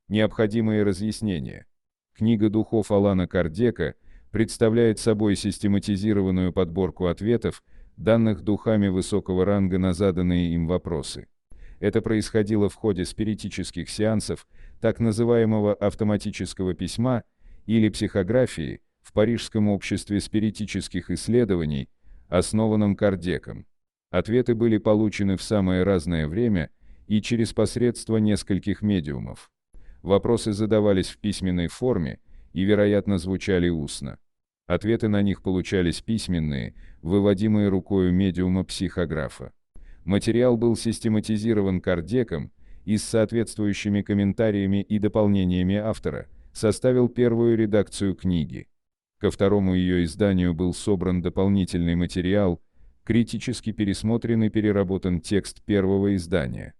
Необходимые разъяснения. Книга духов Алана Кардека представляет собой систематизированную подборку ответов, данных духами высокого ранга на заданные им вопросы. Это происходило в ходе спиритических сеансов, так называемого автоматического письма или психографии в Парижском обществе спиритических исследований, основанном Кардеком. Ответы были получены в самое разное время и через посредство нескольких медиумов. Вопросы задавались в письменной форме и, вероятно, звучали устно. Ответы на них получались письменные, выводимые рукою медиума-психографа. Материал был систематизирован Кардеком и с соответствующими комментариями и дополнениями автора составил первую редакцию книги. Ко второму ее изданию был собран дополнительный материал, критически пересмотрен и переработан текст первого издания.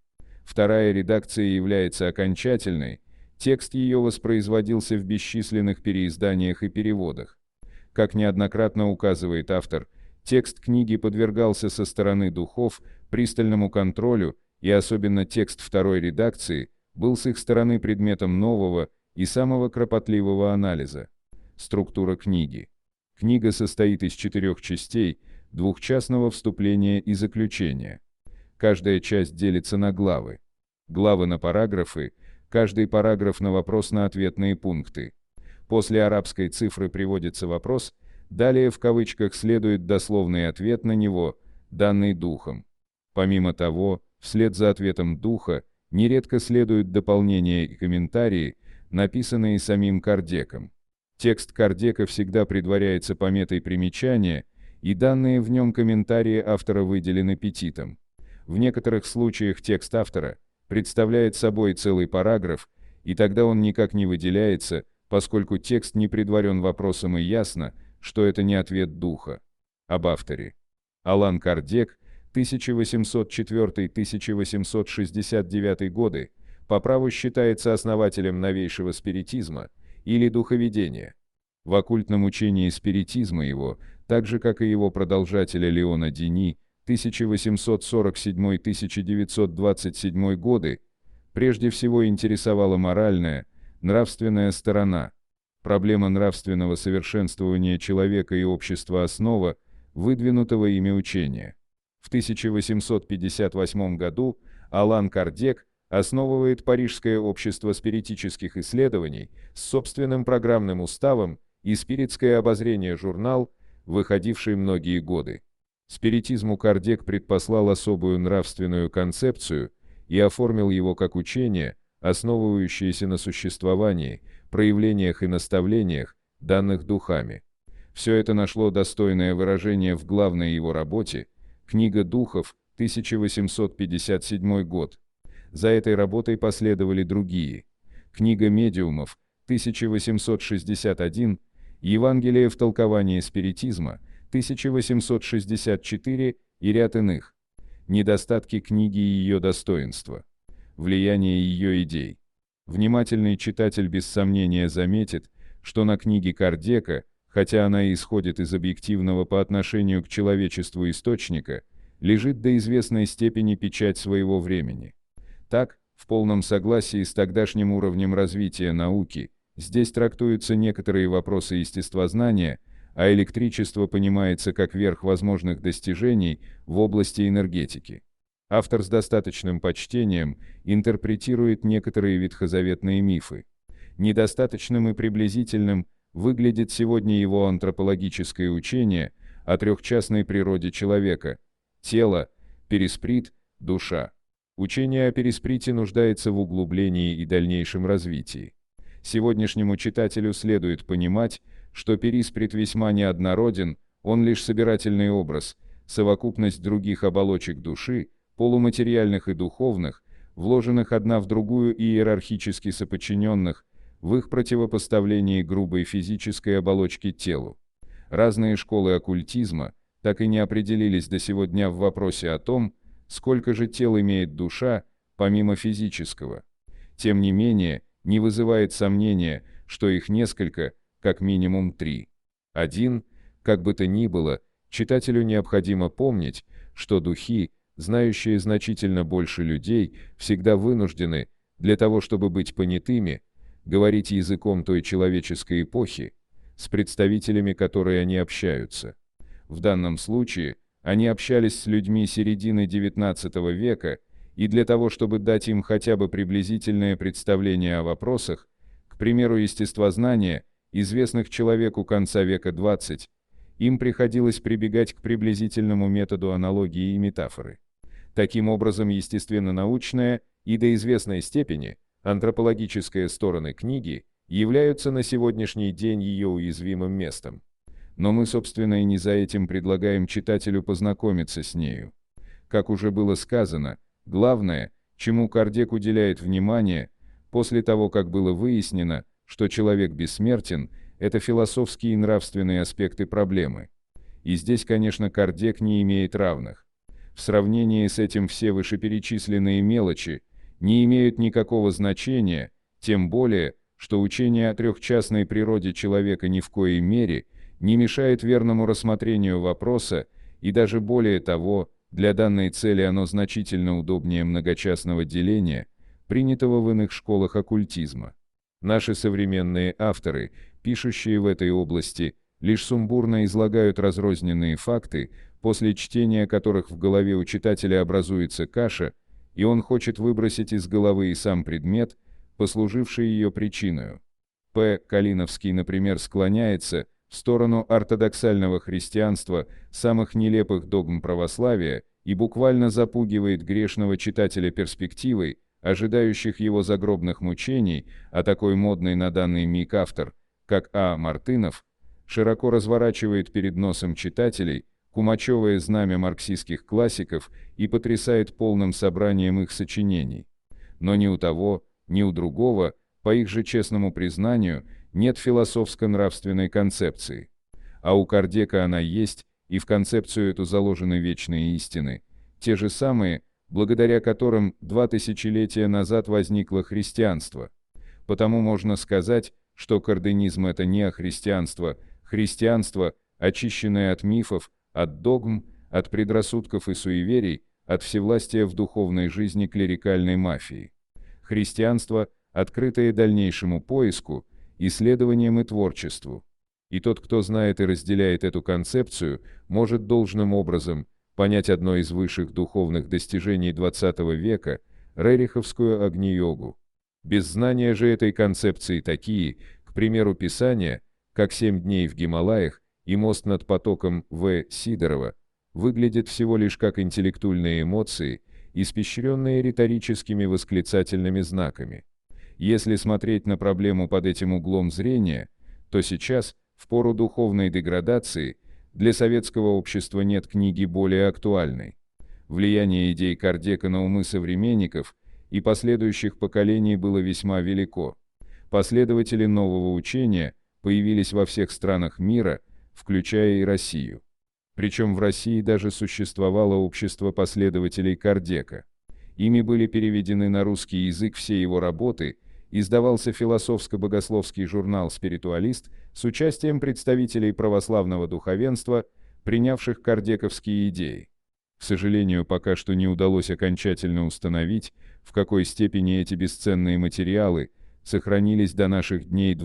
Вторая редакция является окончательной, текст ее воспроизводился в бесчисленных переизданиях и переводах. Как неоднократно указывает автор, текст книги подвергался со стороны духов пристальному контролю, и особенно текст второй редакции был с их стороны предметом нового и самого кропотливого анализа. Структура книги. Книга состоит из 4 частей, двухчастного вступления и заключения. Каждая часть делится на главы. Главы на параграфы, каждый параграф на вопрос-на-ответные пункты. После арабской цифры приводится вопрос, далее в кавычках следует дословный ответ на него, данный духом. Помимо того, вслед за ответом духа, нередко следуют дополнения и комментарии, написанные самим Кардеком. Текст Кардека всегда предваряется пометой примечания, и данные в нем комментарии автора выделены петитом. В некоторых случаях текст автора представляет собой целый параграф, и тогда он никак не выделяется, поскольку текст не предварен вопросом и ясно, что это не ответ духа. Об авторе. Алан Кардек, 1804-1869 годы, по праву считается основателем новейшего спиритизма или духоведения. В оккультном учении спиритизма его, так же как и его продолжателя Леона Дени, 1847-1927 годы, прежде всего интересовала моральная, нравственная сторона. Проблема нравственного совершенствования человека и общества – основа выдвинутого ими учения. В 1858 году Алан Кардек основывает Парижское общество спиритических исследований с собственным программным уставом и «Спиритское обозрение» журнал, выходивший многие годы. Спиритизму Кардек предпослал особую нравственную концепцию и оформил его как учение, основывающееся на существовании, проявлениях и наставлениях, данных духами. Все это нашло достойное выражение в главной его работе «Книга духов», 1857 год. За этой работой последовали другие. «Книга медиумов», 1861, «Евангелие в толковании спиритизма», 1864 и ряд иных. Недостатки книги и ее достоинства. Влияние ее идей. Внимательный читатель без сомнения заметит, что на книге Кардека, хотя она и исходит из объективного по отношению к человечеству источника, лежит до известной степени печать своего времени. Так, в полном согласии с тогдашним уровнем развития науки, здесь трактуются некоторые вопросы естествознания, а электричество понимается как верх возможных достижений в области энергетики. Автор с достаточным почтением интерпретирует некоторые ветхозаветные мифы. Недостаточным и приблизительным выглядит сегодня его антропологическое учение о трехчастной природе человека – тело, перисприт, душа. Учение о перисприте нуждается в углублении и дальнейшем развитии. Сегодняшнему читателю следует понимать, что перисприт весьма неоднороден, он лишь собирательный образ, совокупность других оболочек души, полуматериальных и духовных, вложенных одна в другую и иерархически соподчиненных, в их противопоставлении грубой физической оболочке телу. Разные школы оккультизма так и не определились до сего дня в вопросе о том, сколько же тел имеет душа, помимо физического. Тем не менее, не вызывает сомнения, что их несколько, как минимум 3. 1. Как бы то ни было, читателю необходимо помнить, что духи, знающие значительно больше людей, всегда вынуждены, для того чтобы быть понятыми, говорить языком той человеческой эпохи, с представителями которой они общаются. В данном случае они общались с людьми середины XIX века, и для того чтобы дать им хотя бы приблизительное представление о вопросах, к примеру, естествознания, известных человеку конца века XX, им приходилось прибегать к приблизительному методу аналогии и метафоры. Таким образом, естественно-научная и до известной степени антропологические стороны книги являются на сегодняшний день ее уязвимым местом. Но мы, собственно, и не за этим предлагаем читателю познакомиться с нею. Как уже было сказано, главное, чему Кардек уделяет внимание, после того, как было выяснено, что человек бессмертен, это философские и нравственные аспекты проблемы. И здесь, конечно, Кардек не имеет равных. В сравнении с этим все вышеперечисленные мелочи не имеют никакого значения, тем более, что учение о трехчастной природе человека ни в коей мере не мешает верному рассмотрению вопроса, и даже более того, для данной цели оно значительно удобнее многочастного деления, принятого в иных школах оккультизма. Наши современные авторы, пишущие в этой области, лишь сумбурно излагают разрозненные факты, после чтения которых в голове у читателя образуется каша, и он хочет выбросить из головы и сам предмет, послуживший ее причиной. П. Калиновский, например, склоняется в сторону ортодоксального христианства, самых нелепых догм православия, и буквально запугивает грешного читателя перспективой, ожидающих его загробных мучений, а такой модный на данный миг автор, как А. Мартынов, широко разворачивает перед носом читателей кумачевое знамя марксистских классиков и потрясает полным собранием их сочинений. Но ни у того, ни у другого, по их же честному признанию, нет философско-нравственной концепции. А у Кардека она есть, и в концепцию эту заложены вечные истины, те же самые, благодаря которым 2000 назад возникло христианство. Потому можно сказать, что карденизм – это не христианство, христианство, очищенное от мифов, от догм, от предрассудков и суеверий, от всевластия в духовной жизни клерикальной мафии. Христианство, открытое дальнейшему поиску, исследованиям и творчеству. И тот, кто знает и разделяет эту концепцию, может должным образом понять одно из высших духовных достижений XX века – рериховскую агни-йогу. Без знания же этой концепции такие, к примеру, писания, как «7 дней в Гималаях» и «Мост над потоком» В. Сидорова, выглядят всего лишь как интеллектуальные эмоции, испещренные риторическими восклицательными знаками. Если смотреть на проблему под этим углом зрения, то сейчас, в пору духовной деградации, для советского общества нет книги более актуальной. Влияние идей Кардека на умы современников и последующих поколений было весьма велико. Последователи нового учения появились во всех странах мира, включая и Россию. Причем в России даже существовало общество последователей Кардека. Ими были переведены на русский язык все его работы, издавался философско-богословский журнал «Спиритуалист» с участием представителей православного духовенства, принявших кардековские идеи. К сожалению, пока что не удалось окончательно установить, в какой степени эти бесценные материалы сохранились до наших дней.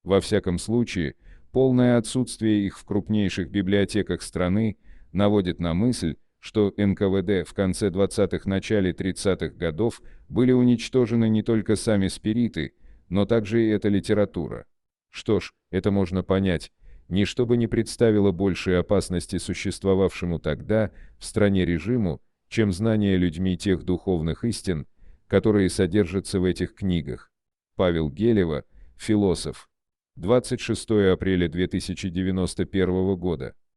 Во всяком случае, полное отсутствие их в крупнейших библиотеках страны наводит на мысль, что НКВД в конце 20-х – начале 30-х годов были уничтожены не только сами спириты, но также и эта литература. Что ж, это можно понять, ничто бы не представило большей опасности существовавшему тогда в стране режиму, чем знание людьми тех духовных истин, которые содержатся в этих книгах. Павел Гелева, философ. 26 апреля 2091 года.